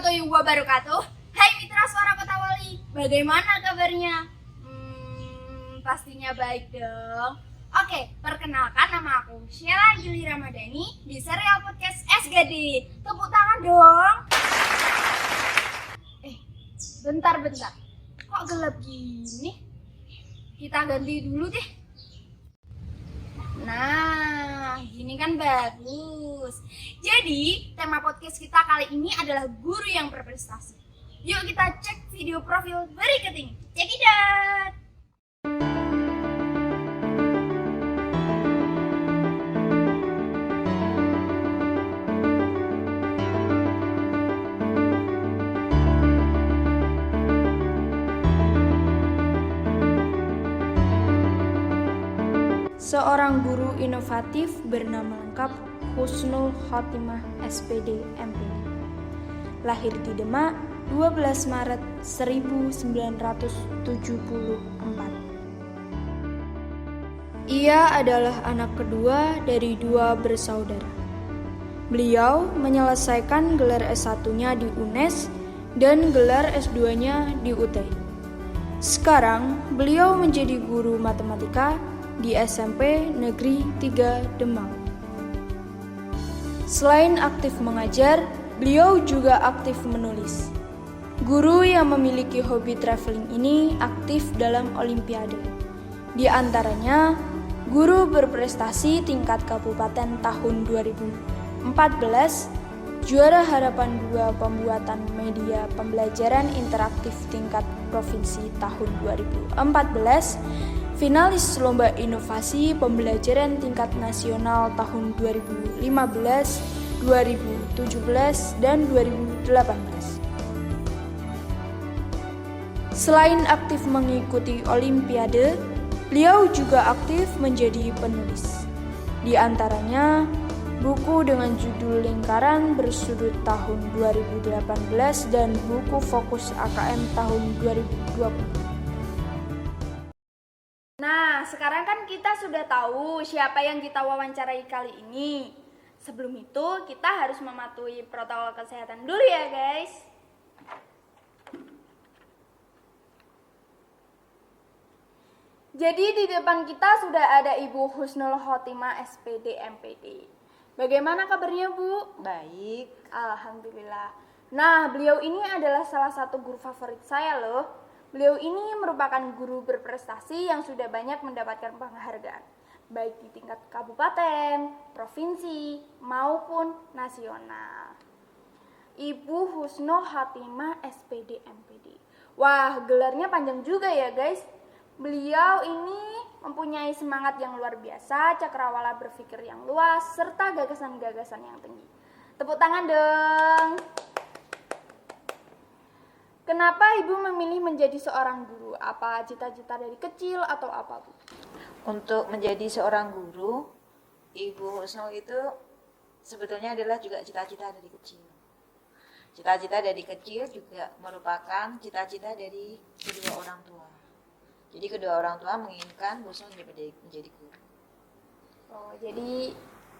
warahmatullahi wabarakatuh. Hai mitra suara Kota Wali, bagaimana kabarnya? Pastinya baik dong. Oke, perkenalkan nama aku Sheila Gili Ramadhani di serial podcast SGD. Tepuk tangan dong. Bentar. Kok gelap gini? Kita ganti dulu deh. Nah, gini kan bagus. Jadi, tema podcast kita kali ini adalah guru yang berprestasi. Yuk kita cek video profil berikut ini. Check it out. Seorang guru inovatif bernama lengkap Husnul Khotimah SPD MPD. Lahir di Demak 12 Maret 1974. Ia adalah anak kedua dari dua bersaudara. Beliau menyelesaikan gelar S1-nya di UNES dan gelar S2-nya di UT. Sekarang beliau menjadi guru matematika di SMP Negeri 3 Demak. Selain aktif mengajar, beliau juga aktif menulis. Guru yang memiliki hobi traveling ini aktif dalam olimpiade. Di antaranya, guru berprestasi tingkat kabupaten tahun 2014, juara harapan 2 pembuatan media pembelajaran interaktif tingkat provinsi tahun 2014, finalis Lomba Inovasi Pembelajaran Tingkat Nasional tahun 2015, 2017, dan 2018. Selain aktif mengikuti olimpiade, beliau juga aktif menjadi penulis. Di antaranya, buku dengan judul Lingkaran Bersudut tahun 2018 dan buku Fokus AKM tahun 2020. Nah, sekarang kan kita sudah tahu siapa yang kita wawancarai kali ini. Sebelum itu, kita harus mematuhi protokol kesehatan dulu ya, guys. Jadi di depan kita sudah ada Ibu Husnul Khotimah SPD MPD. Bagaimana kabarnya, Bu? Baik. Alhamdulillah. Nah, beliau ini adalah salah satu guru favorit saya loh. Beliau ini merupakan guru berprestasi yang sudah banyak mendapatkan penghargaan, baik di tingkat kabupaten, provinsi, maupun nasional. Ibu Husnul Khotimah SPD MPD. Wah, gelarnya panjang juga ya guys. Beliau ini mempunyai semangat yang luar biasa, cakrawala berpikir yang luas, serta gagasan-gagasan yang tinggi. Tepuk tangan dong. Kenapa Ibu memilih menjadi seorang guru? Apa cita-cita dari kecil atau apa, Bu? Untuk menjadi seorang guru, Ibu Husnul itu sebetulnya adalah juga cita-cita dari kecil. Cita-cita dari kecil juga merupakan cita-cita dari kedua orang tua. Jadi kedua orang tua menginginkan Bu Husnul menjadi guru. Oh, jadi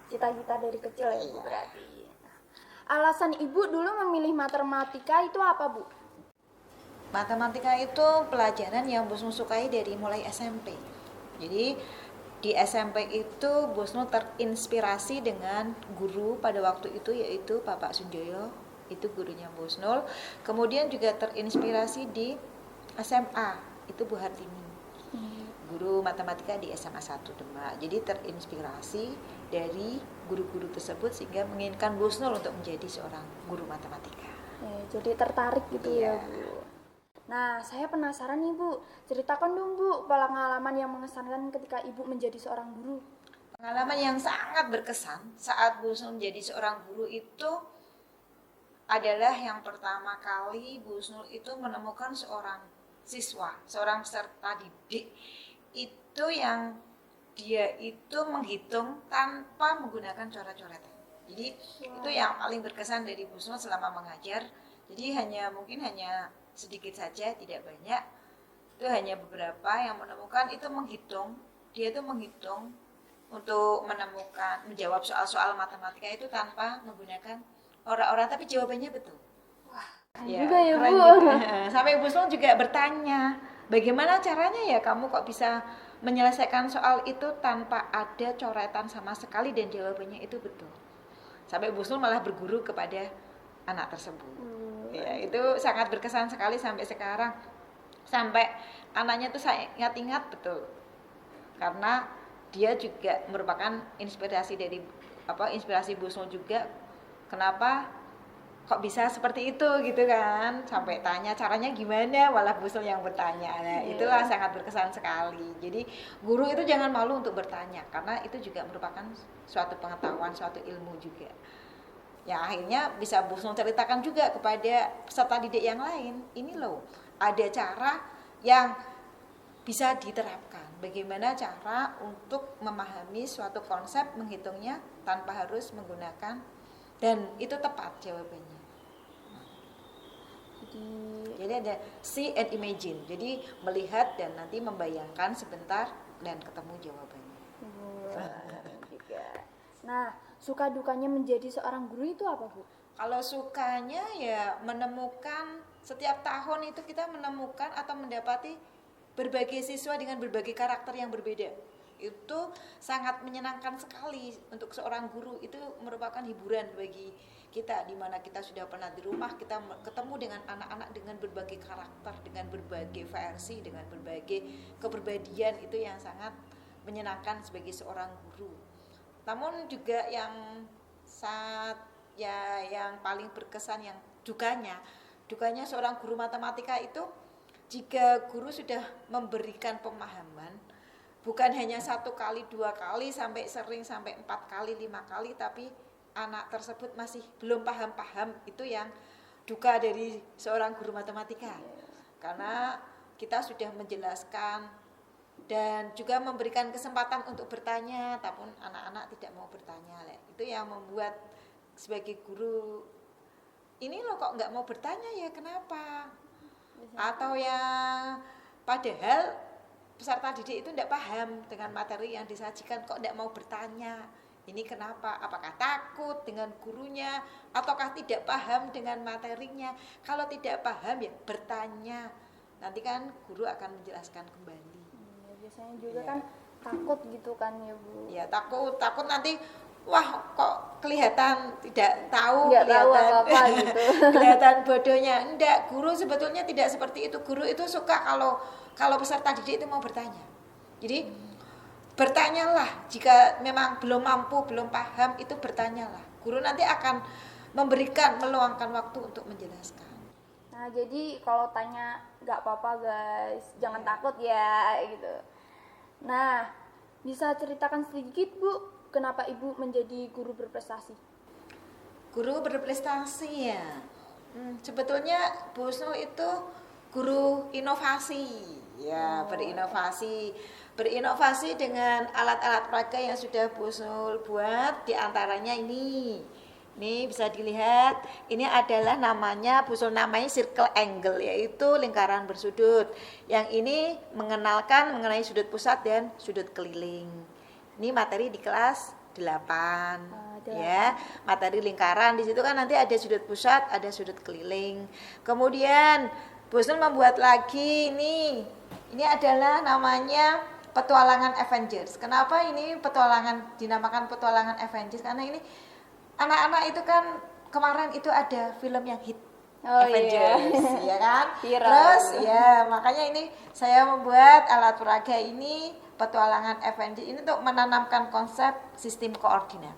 cita-cita dari kecil ya, Bu, berarti. Nah, alasan Ibu dulu memilih matematika itu apa, Bu? Matematika itu pelajaran yang Bu Husnul sukai dari mulai SMP. Jadi di SMP itu Bu Husnul terinspirasi dengan guru pada waktu itu yaitu Bapak Sunjoyo, itu gurunya Bu Husnul. Kemudian juga terinspirasi di SMA, itu Bu Hartini, guru matematika di SMA 1 Demak. Jadi terinspirasi dari guru-guru tersebut sehingga menginginkan Bu Husnul untuk menjadi seorang guru matematika. Jadi tertarik gitu ya, Bu. Nah, saya penasaran nih, Bu. Ceritakan dong, Bu, pengalaman yang mengesankan ketika Ibu menjadi seorang guru. Pengalaman yang sangat berkesan saat Bu Husnul menjadi seorang guru itu adalah yang pertama kali Bu Husnul itu menemukan seorang siswa, seorang peserta didik itu yang dia itu menghitung tanpa menggunakan coret-coretan. Jadi itu yang paling berkesan dari Bu Husnul selama mengajar. Jadi mungkin hanya sedikit saja, tidak banyak. Itu hanya beberapa yang menemukan itu menghitung. Dia itu menghitung untuk menjawab soal-soal matematika itu tanpa menggunakan orang-orang, tapi jawabannya betul. Wah, juga ya, keren Bu. juga. Sampai Bu Sul juga bertanya, bagaimana caranya ya kamu kok bisa menyelesaikan soal itu tanpa ada coretan sama sekali dan jawabannya itu betul. Sampai Bu Sul malah berguru kepada anak tersebut. Ya, itu sangat berkesan sekali sampai sekarang. Sampai anaknya tuh saya ingat-ingat betul. Karena dia juga merupakan inspirasi dari inspirasi Bu Sul juga. Kenapa kok bisa seperti itu gitu kan, sampai tanya caranya gimana, malah Bu Sul yang bertanya. Nah, itulah sangat berkesan sekali. Jadi guru itu jangan malu untuk bertanya, karena itu juga merupakan suatu pengetahuan, suatu ilmu juga. Ya akhirnya bisa Bu Sul ceritakan juga kepada peserta didik yang lain. Ini loh, ada cara yang bisa diterapkan. Bagaimana cara untuk memahami suatu konsep, menghitungnya tanpa harus menggunakan, dan itu tepat jawabannya. Jadi ada see and imagine. Jadi melihat dan nanti membayangkan sebentar dan ketemu jawabannya. Nah, suka dukanya menjadi seorang guru itu apa, Bu? Kalau sukanya ya menemukan, setiap tahun itu kita menemukan atau mendapati berbagai siswa dengan berbagai karakter yang berbeda. Itu sangat menyenangkan sekali untuk seorang guru. Itu merupakan hiburan bagi kita, di mana kita sudah pernah di rumah, kita ketemu dengan anak-anak dengan berbagai karakter, dengan berbagai versi, dengan berbagai kepribadian. Itu yang sangat menyenangkan sebagai seorang guru. Namun juga yang yang paling berkesan, yang dukanya seorang guru matematika itu, jika guru sudah memberikan pemahaman, bukan hanya 1 kali, 2 kali, sampai sering sampai 4 kali, 5 kali, tapi anak tersebut masih belum paham-paham, itu yang duka dari seorang guru matematika. Karena kita sudah menjelaskan dan juga memberikan kesempatan untuk bertanya, tapi anak-anak tidak mau bertanya. Itu yang membuat sebagai guru, ini loh kok nggak mau bertanya ya, kenapa? Atau yang padahal peserta didik itu tidak paham dengan materi yang disajikan, kok tidak mau bertanya. Ini kenapa? Apakah takut dengan gurunya, ataukah tidak paham dengan materinya? Kalau tidak paham ya bertanya. Nanti kan guru akan menjelaskan kembali. Biasanya juga kan takut gitu kan ya, Bu. Ya takut nanti, wah kok kelihatan tidak tahu, Nggak tahu kelihatan apa-apa gitu. kelihatan bodohnya. Enggak, guru sebetulnya tidak seperti itu. Guru itu suka kalau peserta didik itu mau bertanya. Jadi bertanyalah, jika memang belum mampu, belum paham, itu bertanyalah. Guru nanti akan meluangkan waktu untuk menjelaskan. Nah, jadi kalau tanya nggak apa-apa guys, jangan takut ya gitu. Nah, bisa ceritakan sedikit, Bu, kenapa Ibu menjadi guru berprestasi? Guru berprestasi ya, sebetulnya Bu Sul itu guru inovasi ya, berinovasi dengan alat-alat peraga yang sudah Bu Sul buat. Diantaranya ini bisa dilihat, ini adalah namanya, Bu Sul namanya circle angle, yaitu lingkaran bersudut. Yang ini mengenai sudut pusat dan sudut keliling. Ini materi di kelas 8. Ya, materi lingkaran, di situ kan nanti ada sudut pusat, ada sudut keliling. Kemudian Bu Sul membuat lagi ini adalah namanya petualangan Avengers. Kenapa ini dinamakan petualangan Avengers? Karena ini anak-anak itu kan kemarin itu ada film yang hit, Avengers, ya kan? Terus ya makanya ini saya membuat alat peraga ini, petualangan Avengers ini, untuk menanamkan konsep sistem koordinat.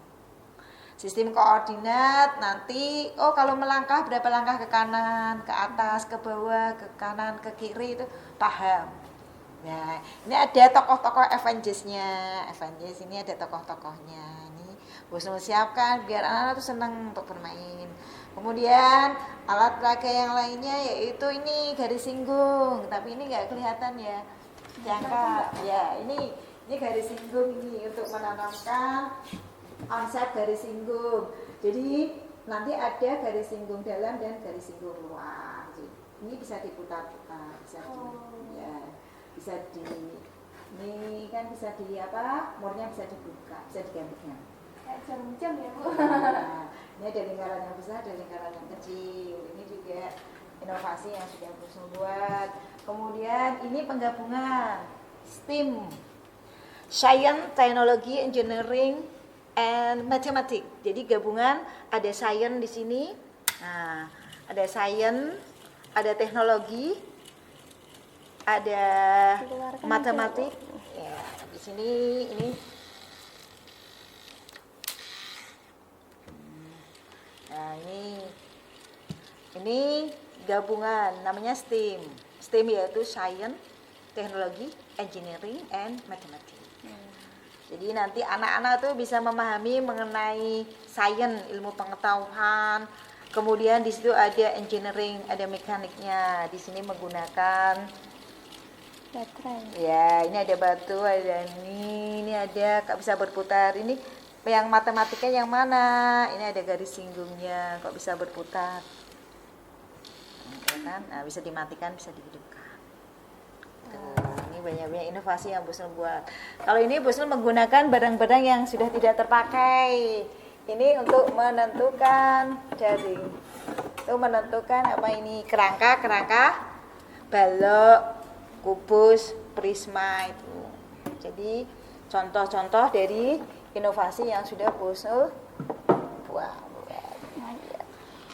Sistem koordinat nanti, kalau melangkah berapa langkah ke kanan, ke atas, ke bawah, ke kanan, ke kiri, itu paham. Nah, ini ada tokoh-tokoh Avengers-nya. Avengers ini ada tokoh-tokohnya. Ini Bu Sul siapkan biar anak-anak tuh senang untuk bermain. Kemudian alat peraga yang lainnya yaitu ini garis singgung, tapi ini nggak kelihatan ya. Diangkat. Ya, ini garis singgung ini untuk menanamkan konsep garis singgung. Jadi nanti ada garis singgung dalam dan garis singgung luar. Ini bisa diputar-putar, ini kan bisa murnya bisa dibuka, bisa diganti-ganti. Kayak jam-jam ya, Bu. Nah, ini ada lingkaran yang besar, ada lingkaran yang kecil. Ini juga inovasi yang sudah Bu Husnul buat. Kemudian ini penggabungan STEAM, Science, Technology, Engineering, and Mathematics. Jadi gabungan ada science di sini. Nah, ada science, ada teknologi, ada matematik. Ya, di sini ini. Nah, ini gabungan namanya STEAM. STEAM yaitu Science, Teknologi, Engineering, and Mathematics. Jadi nanti anak-anak tuh bisa memahami mengenai sains, ilmu pengetahuan. Kemudian di situ ada engineering, ada mekaniknya. Di sini menggunakan baterai. ya, ini ada batu, ada ini ada kok bisa berputar. Ini yang matematika yang mana? Ini ada garis singgungnya, kok bisa berputar. Ya kan? Nah, bisa dimatikan, bisa dihidupkan. Ini banyak-banyak inovasi yang Bu Husnul buat. Kalau ini Bu Husnul menggunakan barang-barang yang sudah tidak terpakai. Ini untuk menentukan jaring. Untuk menentukan apa ini kerangka, balok, kubus, prisma itu. Jadi contoh-contoh dari inovasi yang sudah Bu Husnul buat.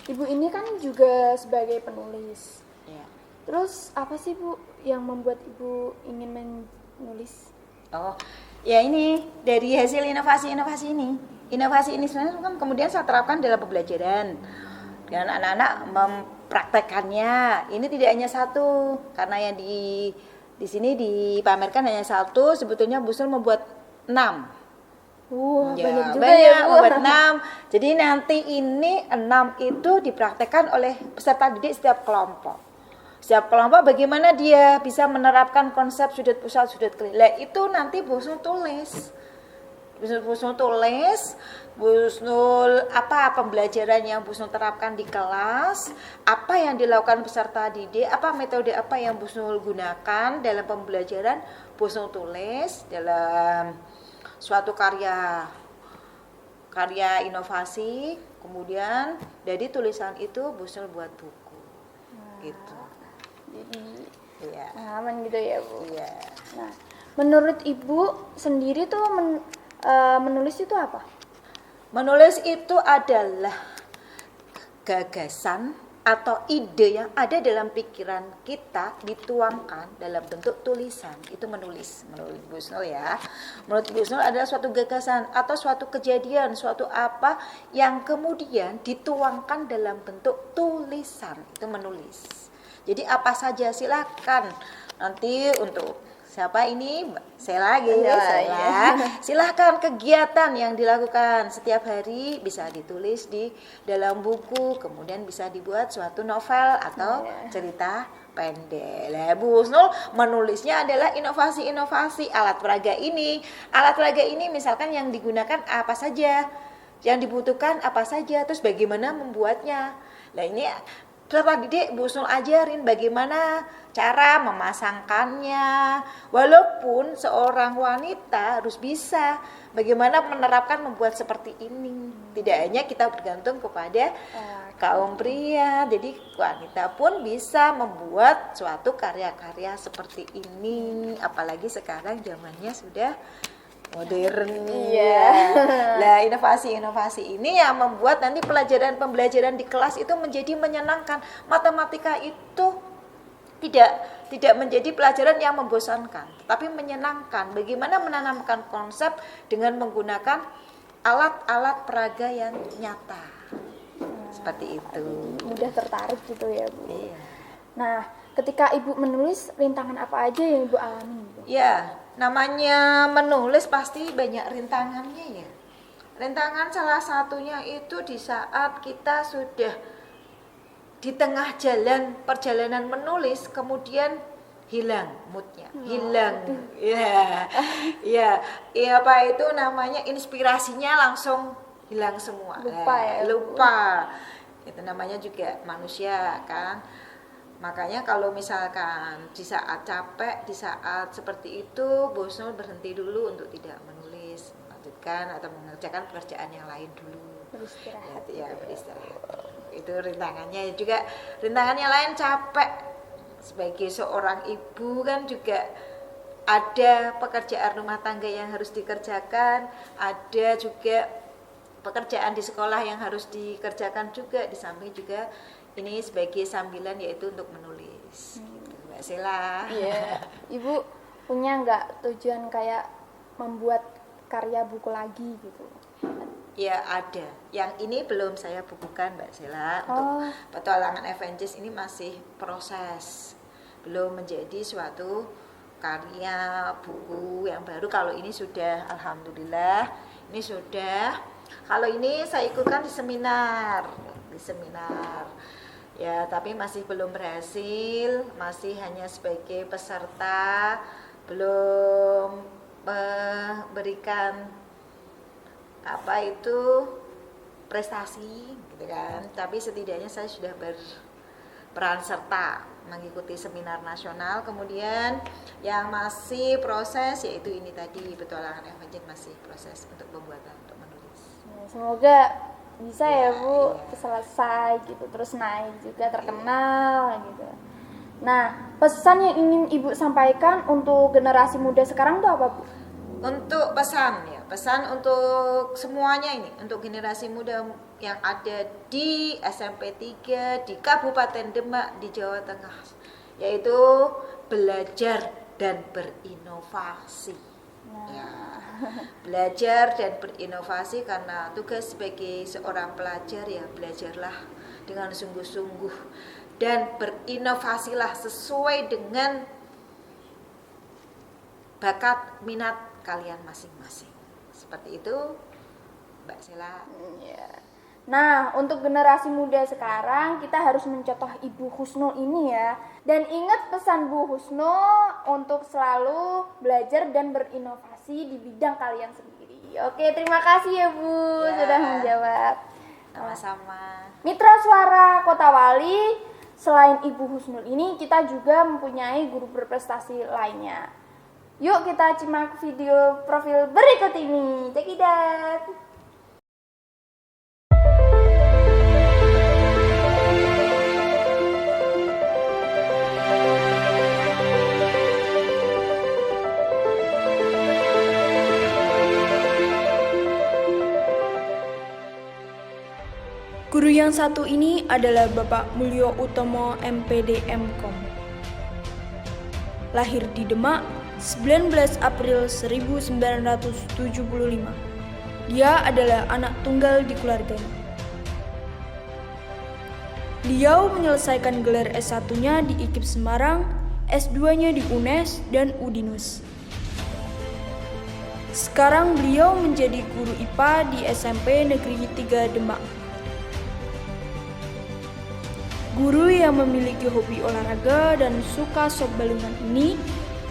Ibu ini kan juga sebagai penulis. Ya. Terus apa sih Bu yang membuat Ibu ingin menulis? Oh, ya ini dari hasil inovasi-inovasi ini. Inovasi ini sebenarnya kan kemudian saya terapkan dalam pembelajaran. Dan anak-anak mempraktekannya. Ini tidak hanya satu, karena yang di sini dipamerkan hanya satu, sebetulnya Bu Husnul membuat 6. Ya, banyak juga ya Bu. membuat 6. Jadi nanti ini 6 itu dipraktekkan oleh peserta didik setiap kelompok. Setiap kelompok bagaimana dia bisa menerapkan konsep sudut pusat, sudut kelilai. Itu nanti Bu Husnul tulis. Bu Husnul tulis, Bu Husnul apa pembelajaran yang Bu Husnul terapkan di kelas, apa yang dilakukan peserta didik, apa metode apa yang Bu Husnul gunakan dalam pembelajaran, Bu Husnul tulis dalam suatu karya inovasi. Kemudian dari tulisan itu Bu Husnul buat buku. Gitu. Jadi Iya. pengalaman gitu ya Bu. Iya. Nah, menurut Ibu sendiri tuh menulis itu apa? Menulis itu adalah gagasan atau ide yang ada dalam pikiran kita dituangkan dalam bentuk tulisan. Itu menulis menurut Bu Husnul ya. Menurut Bu Husnul adalah suatu gagasan atau suatu kejadian, suatu apa yang kemudian dituangkan dalam bentuk tulisan. Itu menulis. Jadi apa saja silakan. Nanti untuk siapa ini? Saya lagi ya. Silahkan kegiatan yang dilakukan setiap hari bisa ditulis di dalam buku, kemudian bisa dibuat suatu novel atau cerita pendek. Lah Bu Husnul menulisnya adalah inovasi-inovasi alat peraga ini. Alat peraga ini misalkan yang digunakan apa saja, yang dibutuhkan apa saja, terus bagaimana membuatnya. Nah ini peserta didik Bu Husnul ajarin bagaimana cara memasangkannya. Walaupun seorang wanita harus bisa bagaimana menerapkan membuat seperti ini. Tidak hanya kita bergantung kepada kaum pria, jadi wanita pun bisa membuat suatu karya-karya seperti ini. Apalagi sekarang zamannya sudah modern. Nah, inovasi-inovasi ini yang membuat nanti pembelajaran di kelas itu menjadi menyenangkan. Matematika itu tidak menjadi pelajaran yang membosankan, tapi menyenangkan. Bagaimana menanamkan konsep dengan menggunakan alat-alat peraga yang nyata. Seperti itu. Mudah tertarik gitu ya Bu. Iya. Nah, ketika Ibu menulis, rintangan apa aja yang Ibu alami Bu? Ya, namanya menulis pasti banyak rintangannya ya. Rintangan salah satunya itu di saat kita sudah di tengah perjalanan menulis, kemudian hilang moodnya, hilang. Ya, apa itu namanya, inspirasinya langsung hilang semua. Lupa. Itu namanya juga manusia kan. Makanya kalau misalkan di saat capek, di saat seperti itu, Bu Husnul berhenti dulu untuk tidak menulis, melanjutkan atau mengerjakan pekerjaan yang lain dulu. Beristirahat. Ya, beristirahat. Itu rintangannya. Juga rintangannya lain capek. Sebagai seorang ibu kan juga ada pekerjaan rumah tangga yang harus dikerjakan, ada juga pekerjaan di sekolah yang harus dikerjakan juga, di samping juga ini sebagai sambilan yaitu untuk menulis. Gitu, Mbak Sela. Iya. Ibu punya nggak tujuan kayak membuat karya buku lagi gitu? Ya ada. Yang ini belum saya bukukan Mbak Sela. Untuk petualangan Avengers ini masih proses, belum menjadi suatu karya buku yang baru. Kalau ini sudah, alhamdulillah, ini sudah. Kalau ini saya ikutkan di seminar, ya, tapi masih belum berhasil, masih hanya sebagai peserta, belum memberikan apa itu prestasi, gitu kan. Tapi setidaknya saya sudah berperan serta mengikuti seminar nasional. Kemudian yang masih proses yaitu ini tadi, petualangan Avengers masih proses untuk pembuatan, untuk menulis. Semoga bisa ya, Ya, Bu, iya. selesai gitu, terus naik juga, terkenal gitu. Nah, pesan yang ingin Ibu sampaikan untuk generasi muda sekarang tuh apa, Bu? Untuk pesan untuk semuanya ini, untuk generasi muda yang ada di SMP 3 di Kabupaten Demak di Jawa Tengah, yaitu belajar dan berinovasi. Ya, belajar dan berinovasi, karena tugas sebagai seorang pelajar ya, belajarlah dengan sungguh-sungguh dan berinovasilah sesuai dengan bakat minat kalian masing-masing. Seperti itu Mbak Sela. Ya. Nah, untuk generasi muda sekarang kita harus mencontoh Ibu Husnul ini ya. Dan ingat pesan Bu Husnul untuk selalu belajar dan berinovasi di bidang kalian sendiri. Oke, terima kasih ya Bu Ya. sudah menjawab. Sama-sama. Mitra Suara Kota Wali, selain Ibu Husnul ini kita juga mempunyai guru berprestasi lainnya. Yuk kita simak video profil berikut ini. Check it out. Guru yang satu ini adalah Bapak Mulyo Utomo MPD Mkom. Lahir di Demak 19 April 1975. Dia adalah anak tunggal di keluarganya. Beliau menyelesaikan gelar S1-nya di IKIP Semarang, S2-nya di UNES dan UDINUS. Sekarang beliau menjadi guru IPA di SMP Negeri 3 Demak. Guru yang memiliki hobi olahraga dan suka sop balungan ini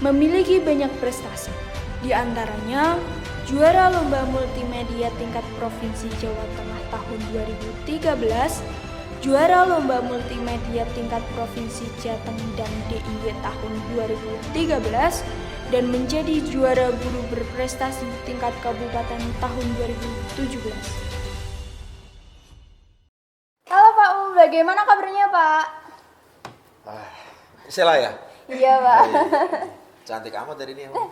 memiliki banyak prestasi. Di antaranya, juara lomba multimedia tingkat Provinsi Jawa Tengah tahun 2013, juara lomba multimedia tingkat Provinsi Jateng dan DIY tahun 2013, dan menjadi juara guru berprestasi tingkat kabupaten tahun 2017. Halo Pak Ul, bagaimana kabarnya Pak? Sela ya? Iya Pak. Cantik amat dari ini emang.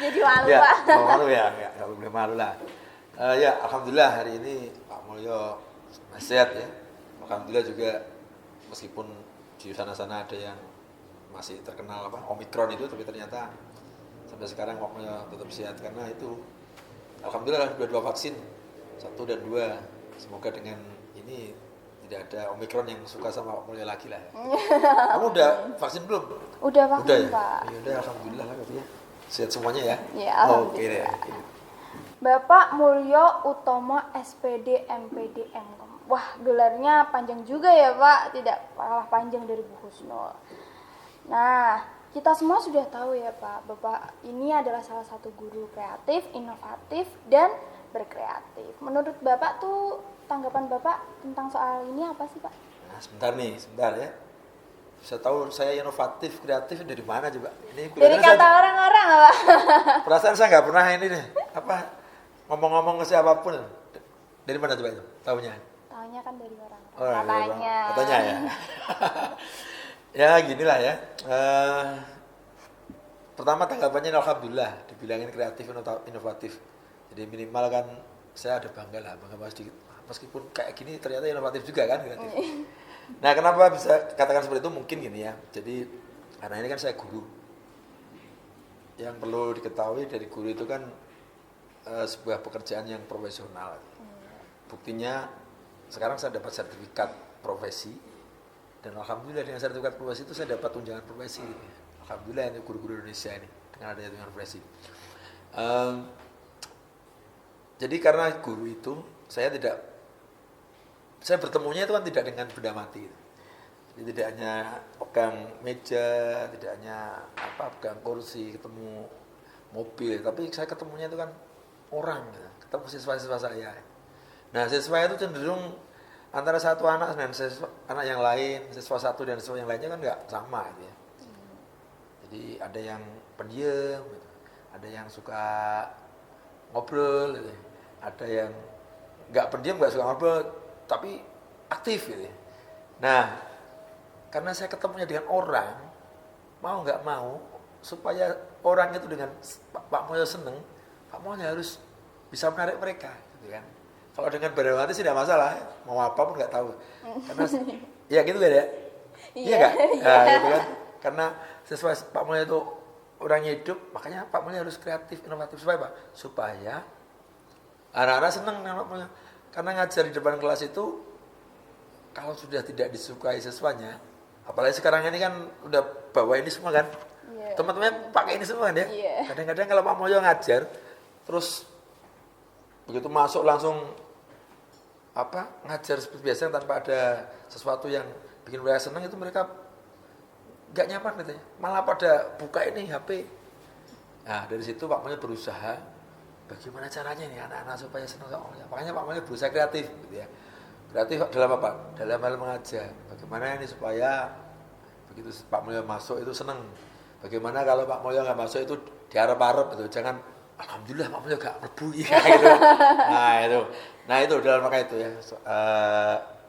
Jadi malu Ya, Pak. malu ya, nggak boleh malu lah. Ya, alhamdulillah hari ini Pak Mulyo sehat ya. Alhamdulillah juga meskipun di sana-sana ada yang masih terkenal Omikron itu, tapi ternyata sampai sekarang Pak Mulyo tetap sehat karena itu alhamdulillah dua vaksin, 1 dan 2. Semoga dengan ini tidak ada Omikron yang suka sama Pak Mulyo lagi lah ya. Kamu udah vaksin belum? Udah vaksin Udah ya? Pak. Ya udah alhamdulillah lah katanya. Sehat semuanya ya? Ya, Oke deh. alhamdulillah. Bapak Mulyo Utomo SPD MPD Mkom. Wah, gelarnya panjang juga ya Pak, tidak kalah panjang dari Bu Husnul. Nah, kita semua sudah tahu ya Pak, Bapak ini adalah salah satu guru kreatif, inovatif, dan berkreatif. Menurut Bapak tuh, tanggapan Bapak tentang soal ini apa sih Pak? Nah, sebentar ya. Bisa tahu saya inovatif, kreatif dari mana coba? Ini Dari kelihatannya kata orang-orang Pak. perasaan saya nggak pernah ini nih, ngomong-ngomong ke siapapun. Dari mana coba itu? Tahunya? Tahunya kan dari orang. Oh, dari orang. Katanya. Katanya ya. Ya ginilah ya. Pertama tanggapannya alhamdulillah dibilangin kreatif inovatif. Jadi minimal kan saya ada bangga lah, bangga sedikit. Meskipun kayak gini ternyata inovatif juga kan kreatif. Nah kenapa bisa katakan seperti itu mungkin gini ya. Jadi karena ini kan saya guru. Yang perlu diketahui dari guru itu kan sebuah pekerjaan yang profesional. Buktinya sekarang saya dapat sertifikat profesi dan alhamdulillah dengan sertifikat profesi itu saya dapat tunjangan profesi. Gitu. Alhamdulillah ini guru-guru Indonesia ini dengan adanya tunjangan profesi. Jadi karena guru itu saya bertemunya itu kan tidak dengan benda mati. Jadi tidak hanya pegang meja, tidak hanya pegang kursi, ketemu mobil, tapi saya ketemunya itu kan orang, ketemu siswa-siswa saya. Nah siswa itu cenderung antara satu anak dan anak yang lain, siswa satu dan siswa yang lainnya kan nggak sama gitu ya. Jadi ada yang pendiam, gitu. Ada yang suka ngobrol, gitu. Ada yang nggak pendiam, nggak suka ngobrol, tapi aktif gitu ya. Nah karena saya ketemunya dengan orang, mau nggak mau, supaya orang itu dengan Pak Mulyo seneng, Pak Mulyo harus bisa menarik mereka, gitu kan. Kalau dengan benda mati sih tidak masalah, mau apa pun nggak tahu. Karena ya gitu kan ya, iya nggak? Nah, gitu kan. Karena sesuai Pak Mulyo itu orangnya hidup, makanya Pak Mulyo harus kreatif, inovatif supaya apa? Supaya anak-anak seneng dengan Pak Mulyo. Karena ngajar di depan kelas itu, kalau sudah tidak disukai siswanya, apalagi sekarang ini kan udah bawa ini semua kan, teman-teman pakai ini semua kan ya. Kadang-kadang kalau Pak Mulyo ngajar, terus begitu masuk langsung ngajar seperti biasa tanpa ada sesuatu yang bikin mereka senang, itu mereka nggak nyaman katanya, malah pada buka ini HP. Nah dari situ Pak Mulyo berusaha bagaimana caranya nih anak-anak supaya senang sama Mulyo. Makanya Pak Mulyo berusaha kreatif gitu ya. Kreatif dalam apa? Dalam hal mengajar. Bagaimana ini supaya begitu Pak Mulyo masuk itu senang. Bagaimana kalau Pak Mulyo nggak masuk itu diharap-harap gitu. Jangan alhamdulillah Pak Mulyo gak mlebu ya gitu. Nah itu dalam maka itu ya.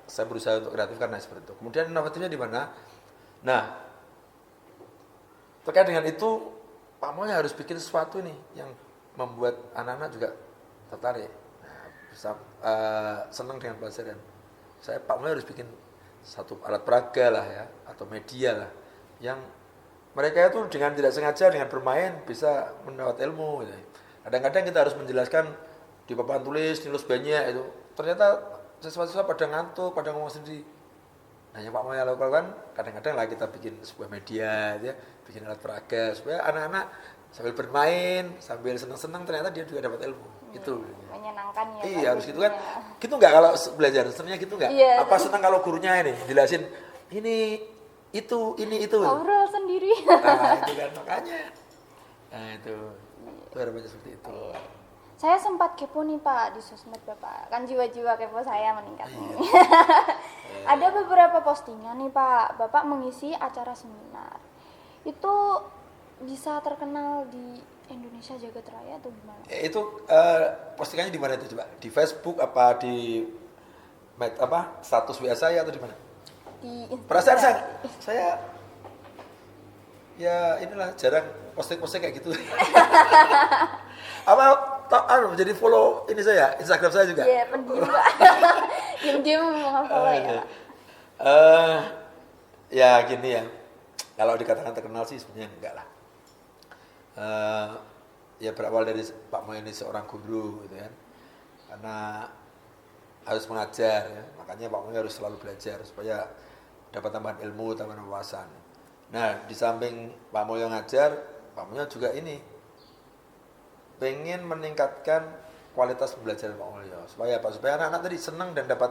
Saya berusaha untuk kreatif karena seperti itu. Kemudian inovatifnya di mana? Nah, terkait dengan itu Pak Mulyo harus bikin sesuatu nih yang membuat anak-anak juga tertarik. Nah, bisa senang dengan pelajaran. Pak Mulyo harus bikin satu alat peraga lah ya, atau media lah yang mereka itu dengan tidak sengaja dengan bermain bisa mendapat ilmu gitu. Kadang-kadang kita harus menjelaskan di papan tulis banyak itu. Ternyata siswa-siswa pada ngantuk, pada ngomong sendiri. Nah yang Pak Mulyo lakukan kadang-kadang lah kita bikin sebuah media ya, bikin alat peraga supaya anak-anak sambil bermain, sambil senang-senang ternyata dia juga dapat ilmu. Itu menyenangkan ya. Iya harus gitu kan. Gitu enggak kalau belajar senangnya gitu enggak? Iya. Apa senang kalau gurunya ini jelasin ini itu. Ngobrol sendiri. Nah, itu kan makanya. Nah, itu harapannya seperti itu. Iya. Saya sempat kepo nih Pak di sosmed Bapak. Kan jiwa-jiwa kepo saya meningkat. Iya. Ada beberapa postingan nih Pak. Bapak mengisi acara seminar. Itu bisa terkenal di Indonesia Jagat Raya atau gimana? Itu postingannya di mana itu coba? Di Facebook apa di status WA saya atau di mana? Di Perasaan saya ya inilah jarang posting kayak gitu. Jadi follow ini saya, Instagram saya juga. Iya, pendiam Pak. Diam-diam follow ya Pak. Ya gini ya. Kalau dikatakan terkenal sih sebenarnya enggak lah. Ya berawal dari Pak Mulyo ini seorang guru gitu kan. Karena harus mengajar ya. Makanya Pak Mulyo harus selalu belajar supaya dapat tambahan ilmu, tambahan wawasan. Nah, di samping Pak Mulyo ngajar, Pak Mulyo juga ini pengen meningkatkan kualitas pembelajaran Pak Mulyo. Supaya apa? Supaya anak-anak tadi senang dan dapat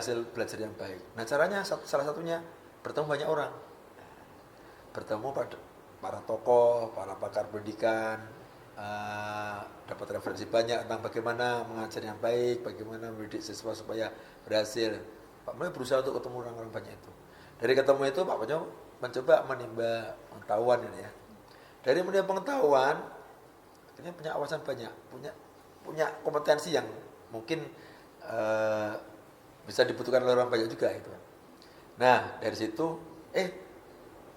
hasil belajar yang baik. Nah, caranya salah satunya bertemu banyak orang. Bertemu para tokoh, para pakar pendidikan, dapat referensi banyak tentang bagaimana mengajar yang baik, bagaimana mendidik siswa supaya berhasil. Pak Mulyo berusaha untuk ketemu orang-orang banyak itu. Dari ketemu itu Pak Mulyo mencoba menimba pengetahuan ini ya. Dari menimba pengetahuan, akhirnya punya wawasan banyak, punya kompetensi yang mungkin bisa dibutuhkan oleh orang banyak juga itu kan. Nah dari situ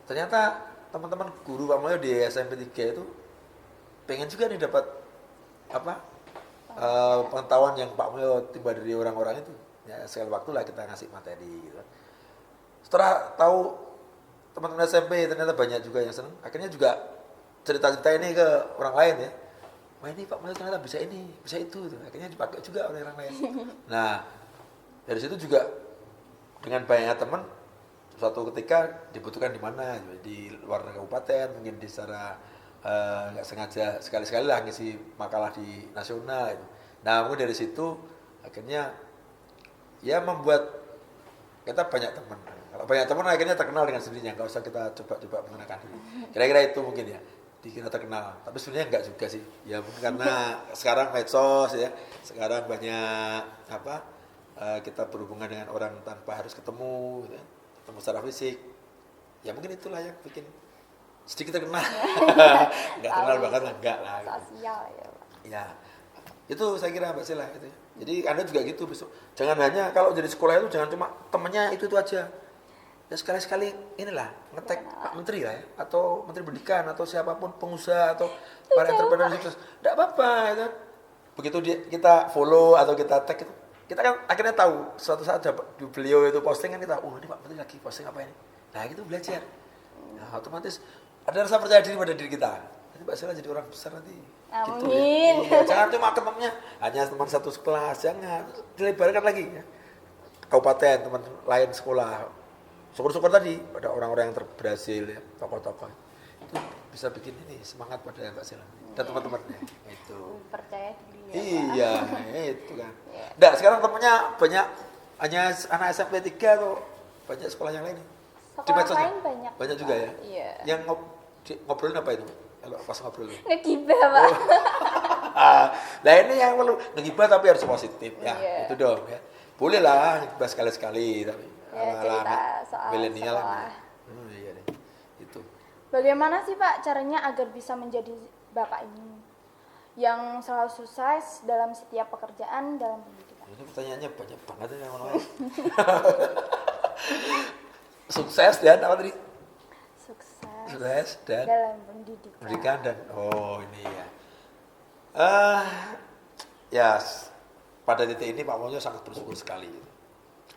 ternyata teman-teman guru Pak Mulyo di SMP 3 itu pengen juga nih dapat pengetahuan yang Pak Mulyo timba dari orang-orang itu. Ya sekali waktu lah kita ngasih materi gitu. Setelah tahu teman-teman SMP ternyata banyak juga yang senang, akhirnya juga cerita-cerita ini ke orang lain ya. Wah ini Pak Mulyo ternyata bisa ini, bisa itu. Akhirnya dipakai juga oleh orang lain. Nah dari situ juga dengan banyaknya teman, suatu ketika dibutuhkan di mana, di luar kabupaten, mungkin di secara nggak sengaja sekali-sekali lah ngisi makalah di nasional. Gitu. Nah mungkin dari situ akhirnya ya membuat kita banyak teman. Kalau banyak teman akhirnya terkenal dengan sendirinya, nggak usah kita coba-coba mengenalkan diri. Kira-kira itu mungkin ya, dikira terkenal. Tapi sebenarnya nggak juga sih. Ya mungkin karena sekarang medsos ya, sekarang banyak kita berhubungan dengan orang tanpa harus ketemu, gitu, ketemu secara fisik. Ya mungkin itulah yang bikin sedikit terkenal. Nggak terkenal banget lah, enggak lah. Gitu. Sosial ya Pak. Ya, itu saya kira Mbak Sila gitu. Jadi Anda juga gitu besok. Jangan hanya kalau jadi sekolah itu jangan cuma temennya itu aja. Ya sekali-sekali inilah ngetek Pak Menteri lah ya, atau Menteri Pendidikan atau siapapun pengusaha atau para entrepreneur sukses. Enggak apa-apa itu. Begitu kita follow atau kita tag itu, kita kan akhirnya tahu suatu saat beliau itu posting kan kita, ini Pak Menteri lagi posting apa ini. Nah, gitu belajar. Nah, otomatis ada rasa percaya diri pada diri kita. Nanti Mbak Sila jadi orang besar nanti. Gitu ya. Iya, jangan cuma temannya hanya teman satu kelas, jangan dilebarkan lagi ya. Kabupaten, teman lain sekolah. Syukur-syukur tadi ada orang-orang yang berhasil ya, tokoh-tokoh. Itu bisa bikin ini semangat pada Mbak Sila dan teman-temannya. Itu. Percaya diri ya, Iya, itu kan. Nggak, sekarang temennya banyak hanya anak SMP 3 atau banyak sekolah yang lain nih. Sekolah lain banyak. Banyak juga ya. Iya. Yang ngobrolin apa itu? Kalau pas ngobrol. Ngegibah Pak. Nah ini yang perlu ngegibah tapi harus positif ya. Iya. Itu dong ya. Boleh lah ngegibah sekali-sekali tapi Ya, cerita soal milenial sekolah. iya deh. Itu. Bagaimana sih Pak caranya agar bisa menjadi Bapak ini yang selalu sukses dalam setiap pekerjaan dalam pendidikan? Ini pertanyaannya banyak banget ya orang-orang. Sukses dan apa tadi? Sukses dan dalam pendidikan dan ini ya. Ya pada titik ini Pak Mulyo sangat bersyukur sekali.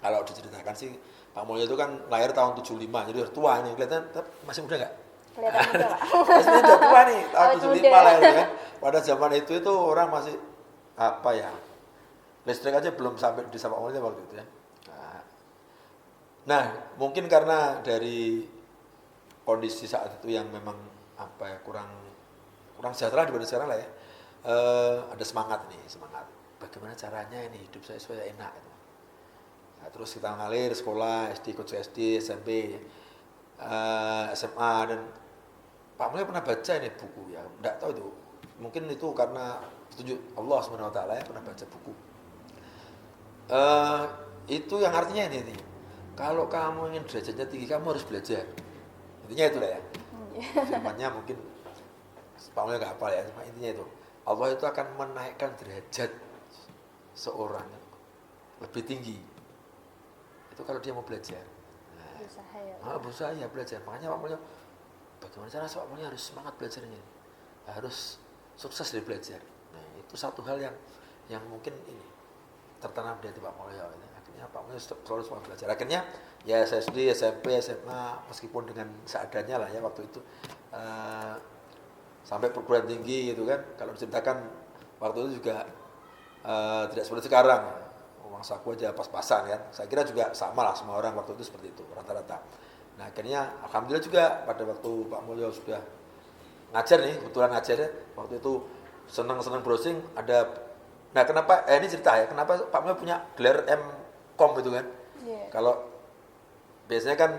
Kalau diceritakan sih Pak Mulyo itu kan lahir tahun 75, jadi udah tua nih. Kelihatan masih muda nggak? kelihatan muda Pak. Masih udah tua nih, tahun 75 lahir kan. Pada zaman itu orang masih listrik aja belum sampai di Pak Mulyo waktu itu ya. Nah, mungkin karena dari kondisi saat itu yang memang kurang sejahtera dibanding sekarang lah ya. Ada semangat. Bagaimana caranya ini hidup saya supaya enak gitu. Nah, terus kita ngalir sekolah SD, ikut SD, SMP, SMA dan Pak Mulyo pernah baca ini buku ya. Enggak tahu itu. Mungkin itu karena petunjuk Allah SWT ya, pernah baca buku. Itu yang artinya ini. Kalau kamu ingin derajatnya tinggi, kamu harus belajar. Intinya itulah ya. Zamannya mungkin Pak Mulyo nggak hafal ya, cuma intinya itu. Allah itu akan menaikkan derajat seorang lebih tinggi. Itu kalau dia mau belajar. Berusaha ya belajar. Makanya Pak Mulyo, bagaimana cara Pak Mulyo harus semangat belajarnya? Harus sukses dari belajar. Nah, itu satu hal yang mungkin ini tertanam di hati Pak Mulyo. Akhirnya Pak Mulyo selalu semangat belajar. Akhirnya ya SD, SMP, SMA meskipun dengan seadanya lah ya waktu itu sampai perguruan tinggi gitu kan. Kalau diceritakan waktu itu juga tidak seperti sekarang. Uang saku aja pas-pasan kan. Saya kira juga sama lah semua orang waktu itu seperti itu rata-rata. Nah akhirnya alhamdulillah juga pada waktu Pak Mulyo sudah ngajar nih, kebetulan ngajarnya waktu itu senang-senang browsing ada. Nah kenapa ini cerita ya, kenapa Pak Mulyo punya gelar M.Com itu kan? Yeah. Kalau biasanya kan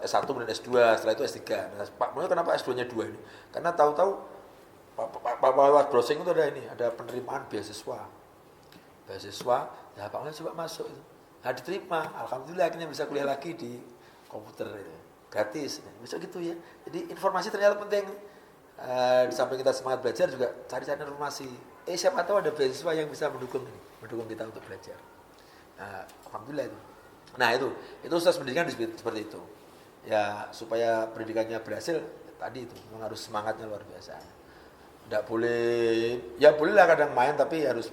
S1 kemudian S2, setelah itu S3. Nah, Pak Mulyo kenapa S2-nya 2 ini? Karena tahu-tahu Pak browsing itu ada penerimaan beasiswa, ya Pak Mulyo coba masuk itu. Nah diterima, alhamdulillah akhirnya bisa kuliah lagi di komputer itu, gratis. Bisa gitu ya. Jadi informasi ternyata penting. Di samping kita semangat belajar juga cari-cari informasi. Siapa tahu ada beasiswa yang bisa mendukung kita untuk belajar. Nah, alhamdulillah itu. Nah itu sukses pendidikan seperti itu. Ya supaya pendidikannya berhasil tadi itu memang harus semangatnya luar biasa. Tidak boleh, ya bolehlah kadang main tapi harus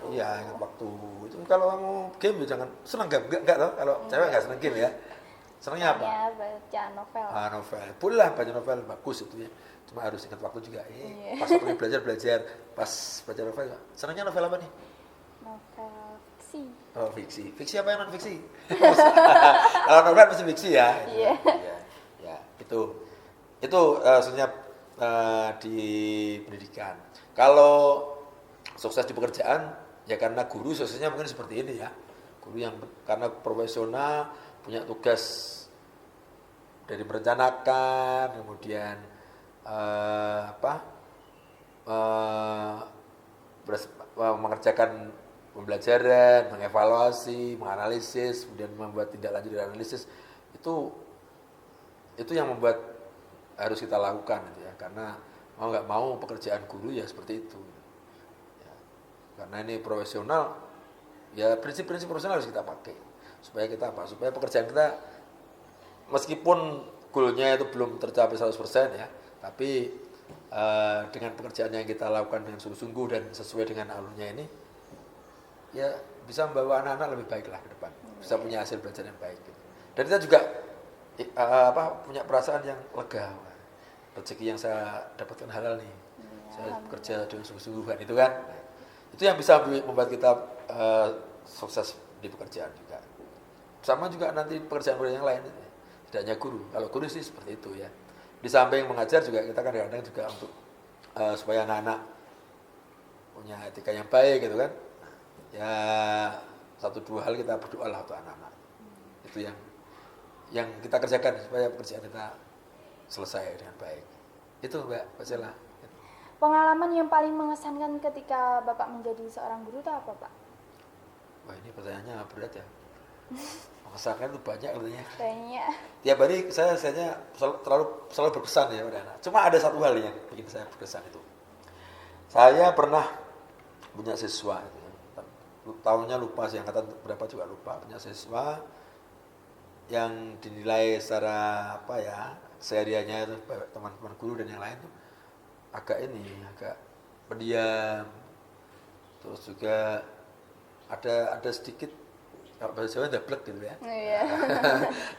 ingat waktu. Itu kalau kamu game ya jangan seneng game enggak toh kalau cewek enggak seneng game ya. Senengnya apa? Ya, baca novel. Novel. Bolehlah baca novel bagus itu ya. Cuma harus ingat waktu juga. Pas waktunya belajar, pas baca novel. Senengnya novel apa nih? Novel fiksi. Oh, fiksi. Fiksi apa yang non fiksi? Kalau novel pasti fiksi ya. Iya. Ya, itu sebenarnya di pendidikan. Kalau sukses di pekerjaan ya karena guru suksesnya mungkin seperti ini ya. Guru yang karena profesional punya tugas dari merencanakan, kemudian mengerjakan pembelajaran, mengevaluasi, menganalisis, kemudian membuat tindak lanjut dari analisis itu yang membuat harus kita lakukan gitu ya, karena mau nggak mau pekerjaan guru ya seperti itu ya. Karena ini profesional ya, prinsip-prinsip profesional harus kita pakai supaya pekerjaan kita meskipun goalnya itu belum tercapai 100% ya, tapi dengan pekerjaan yang kita lakukan dengan sungguh-sungguh dan sesuai dengan alurnya ini ya bisa membawa anak-anak lebih baik lah ke depan, bisa punya hasil belajar yang baik gitu. Dan kita juga punya perasaan yang lega, rezeki yang saya dapatkan halal nih, saya bekerja dengan sungguh-sungguhan itu kan, itu yang bisa membuat kita sukses di pekerjaan juga. Sama juga nanti pekerjaan-pekerjaan yang lain, tidak hanya guru. Kalau guru sih seperti itu ya. Di samping mengajar juga kita kadang-kadang juga untuk supaya anak-anak punya etika yang baik gitu kan. Ya 1-2 hal kita berdoa lah untuk anak-anak. Itu yang kita kerjakan supaya pekerjaan kita selesai dengan baik. Itu Mbak Sela. Pengalaman yang paling mengesankan ketika Bapak menjadi seorang guru itu apa, Pak? Wah, ini pertanyaannya berat ya. Mengesankan itu banyak katanya. Kayaknya Tiap hari saya selalu berkesan ya pada anak. Cuma ada satu hal yang bikin saya berkesan itu. Saya pernah punya siswa itu ya. Tahunnya lupa sih, angkatan berapa juga lupa, punya siswa yang dinilai secara sehariannya itu teman-teman guru dan yang lain tuh agak pendiam, terus juga ada sedikit kalau bahasa Jawa dablek gitu ya. iya.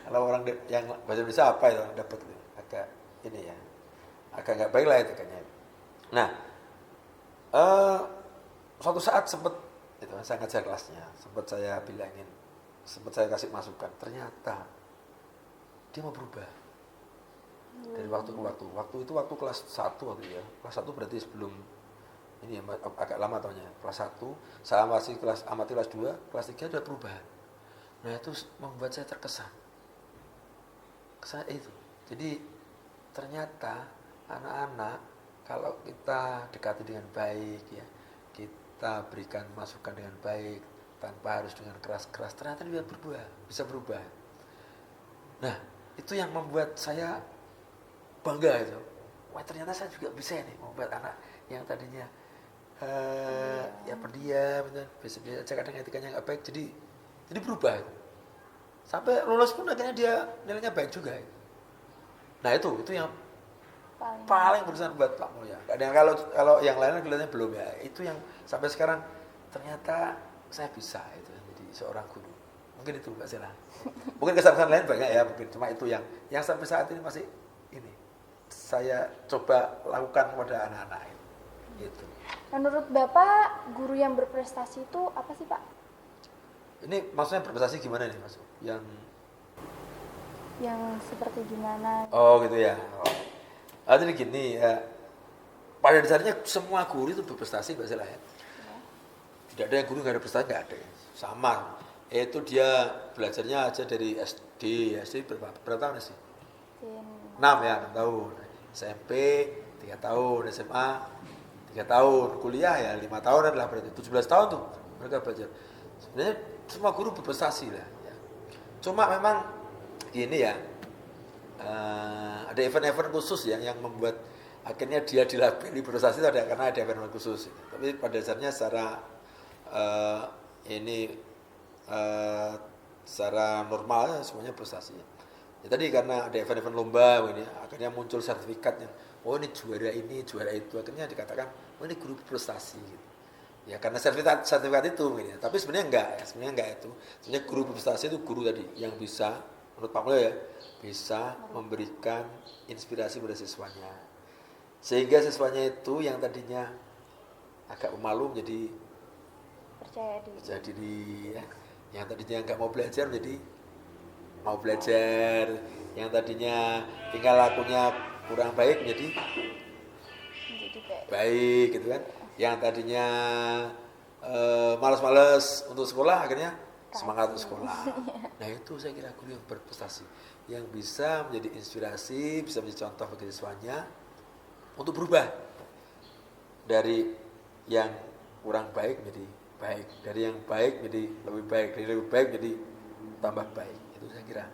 Kalau orang yang bahasa Indonesia apa itu dablek gitu, agak nggak baik lah itu kayaknya. Nah, suatu saat saya ngajar kelasnya, sempat saya bilangin, sempat saya kasih masukan, ternyata dia mau berubah dari waktu ke waktu. Waktu itu waktu kelas 1 waktu ya. Kelas 1 berarti sebelum ini ya, agak lama tahunnya. Kelas 1, saya masih amati kelas 2, kelas 3 sudah perubahan. Nah, itu membuat saya terkesan. Itu. Jadi ternyata anak-anak kalau kita dekati dengan baik ya, kita berikan masukan dengan baik tanpa harus dengan keras-keras, ternyata dia bisa berubah. Nah, itu yang membuat saya bangga itu. Wah, ternyata saya juga bisa nih membuat anak yang tadinya pendiam, biasa kadang etikanya nggak baik, jadi berubah. Sampai lulus pun akhirnya dia nilainya baik juga. Nah, itu yang paling berkesan buat Pak Mulya. Kalau yang lain kelihatannya belum ya. Itu yang sampai sekarang ternyata saya bisa itu jadi seorang guru. Mungkin itu Mbak Sela. Mungkin kesan-kesan lain banyak ya, mungkin cuma itu yang sampai saat ini masih ini saya coba lakukan kepada anak-anak itu. Menurut Bapak, guru yang berprestasi itu apa sih, Pak? Ini maksudnya berprestasi gimana nih, Mas? Yang seperti gimana? Oh, gitu ya. Jadi gini ya. Pada dasarnya semua guru itu berprestasi Mbak Sela ya. Tidak ada yang guru nggak ada prestasi, nggak ada. Sama. Itu dia belajarnya aja dari SD berapa tahun sih? 6 ya, 6 tahun. SMP 3 tahun, SMA 3 tahun, kuliah ya 5 tahun adalah berarti 17 tahun tuh mereka belajar. Sebenarnya semua guru berprestasi lah ya. Cuma memang gini ya, ada event-event khusus ya yang membuat akhirnya dia dilabeli berprestasi itu karena ada event khusus. Tapi pada dasarnya secara ini secara normalnya semuanya prestasi. Ya tadi karena ada event-event lomba begini, akhirnya muncul sertifikatnya. Oh ini juara itu, akhirnya dikatakan oh ini guru prestasi. Gitu. Ya karena sertifikat itu mungkin ya. Tapi sebenarnya enggak itu. Sebenarnya guru prestasi itu guru tadi yang bisa, menurut Pak Mulyo ya, bisa memberikan inspirasi pada siswanya. Sehingga siswanya itu yang tadinya agak pemalu menjadi percaya diri ya. Yang tadinya enggak mau belajar menjadi mau belajar. Yang tadinya tingkah lakunya kurang baik menjadi baik gitu kan. Yang tadinya malas-malas untuk sekolah akhirnya semangat untuk sekolah. Nah itu saya kira guru yang berprestasi, yang bisa menjadi inspirasi, bisa menjadi contoh bagi siswanya untuk berubah dari yang kurang baik menjadi baik, dari yang baik menjadi lebih baik, dari lebih baik menjadi tambah baik. Itu saya kira.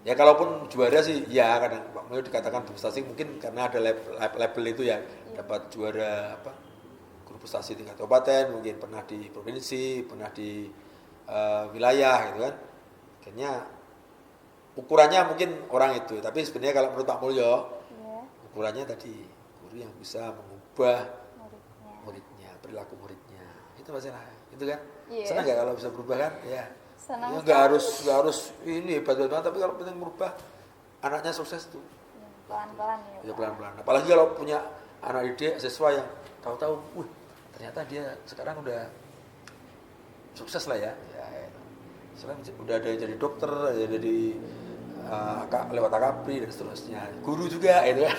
Ya kalaupun juara sih ya kadang Pak Mulyo dikatakan prestasi mungkin karena ada label itu ya, dapat juara guru prestasi tingkat kabupaten, mungkin pernah di provinsi, pernah di wilayah gitu kan. Akhirnya ukurannya mungkin orang itu, tapi sebenarnya kalau menurut Pak Mulyo ukurannya tadi guru yang bisa mengubah muridnya, perilaku muridnya. Itu masalah, itu kan. Senang nggak kalau bisa berubah kan? Ya. Senang. Nggak harus ini hebat-hebat, tapi kalau penting merubah anaknya sukses tuh. Pelan-pelan ya. Ya pelan-pelan. Apalagi kalau punya anak didik siswa yang tahu-tahu, ternyata dia sekarang udah sukses lah ya. Sekarang udah ada yang jadi dokter, ada yang jadi lewat akapri dan seterusnya. Guru juga itu kan.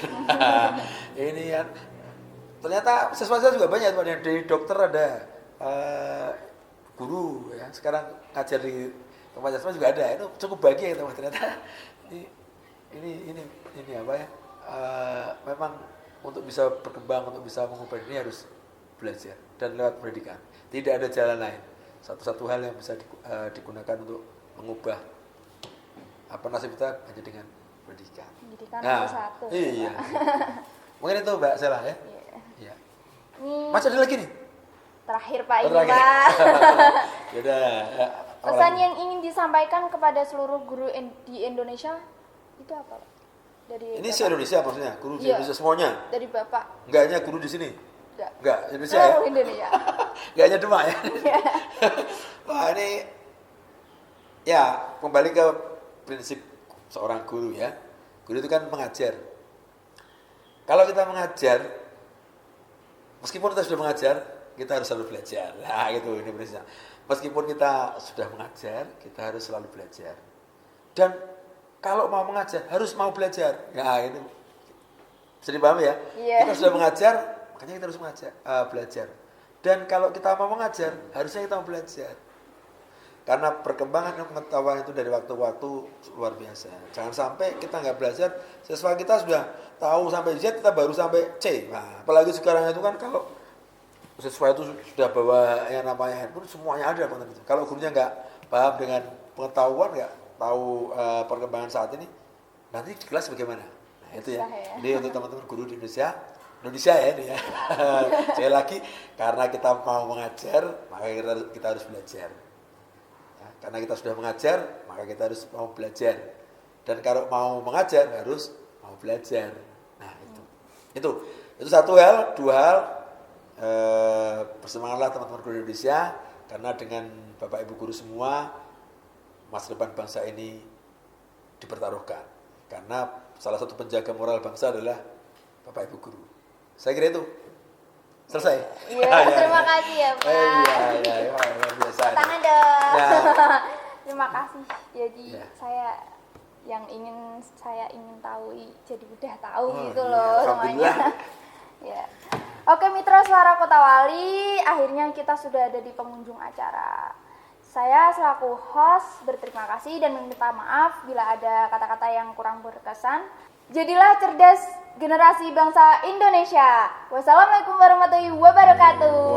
Ini kan. Ternyata siswa saya juga banyak yang dari dokter ada guru ya. Sekarang ngajar di tempat asma juga ada. Itu cukup bahagia teman ternyata. Ini apa ya? Memang untuk bisa berkembang, untuk bisa mengubah ini harus belajar dan lewat pendidikan. Tidak ada jalan lain. Satu-satu hal yang bisa digunakan untuk mengubah nasib kita hanya dengan pendidikan. Pendidikan nomor satu. Iya. Mungkin itu Mbak Sela ya. Iya. Mas ada lagi nih? Terakhir Pak ini Terakhir. Pak. Yaudah. Pesan yang ingin disampaikan kepada seluruh guru di Indonesia itu apa Pak? Dari ini Bapak. se-Indonesia maksudnya, guru di Indonesia semuanya? Dari Bapak. Enggak hanya guru di sini? Enggak, Indonesia ya? Seluruh Indonesia. Enggak hanya Demak ya? Wah ini, ya kembali ke prinsip seorang guru ya. Guru itu kan mengajar. Kalau kita mengajar, meskipun kita sudah mengajar, kita harus selalu belajar. Nah gitu, ini prinsipnya. Meskipun kita sudah mengajar, kita harus selalu belajar. Dan kalau mau mengajar, harus mau belajar. Nah itu bisa dipahami ya? Yeah. Kita sudah mengajar, makanya kita harus belajar. Dan kalau kita mau mengajar, harusnya kita mau belajar. Karena perkembangan pengetahuan itu dari waktu-waktu luar biasa. Jangan sampai kita nggak belajar, siswa kita sudah tahu sampai Z, kita baru sampai C. Nah, apalagi sekarang itu kan kalau siswa itu sudah bawa yang namanya handphone, semuanya ada konten itu. Kalau gurunya nggak paham dengan pengetahuan, nggak tahu perkembangan saat ini, nanti di kelas bagaimana? Nah itu ya. Ini untuk teman-teman guru di Indonesia ya ini ya. Sekali lagi, karena kita mau mengajar, maka kita harus belajar. Ya, karena kita sudah mengajar, maka kita harus mau belajar. Dan kalau mau mengajar, harus mau belajar. Nah itu satu hal. Dua hal, bersemangatlah teman-teman guru Indonesia, karena dengan Bapak Ibu guru semua, masa depan bangsa ini dipertaruhkan. Karena salah satu penjaga moral bangsa adalah Bapak Ibu guru. Saya kira itu. Selesai? Iya, terima kasih ya Pak. Iya, luar biasa. Tangan dong. Ya. Terima kasih. Jadi yang saya ingin tahu, jadi udah tahu gitu loh semuanya. Ya. Oke Mitra Suara Kota Wali, akhirnya kita sudah ada di penghujung acara. Saya selaku host berterima kasih dan meminta maaf bila ada kata-kata yang kurang berkesan. Jadilah cerdas generasi bangsa Indonesia. Wassalamualaikum warahmatullahi wabarakatuh.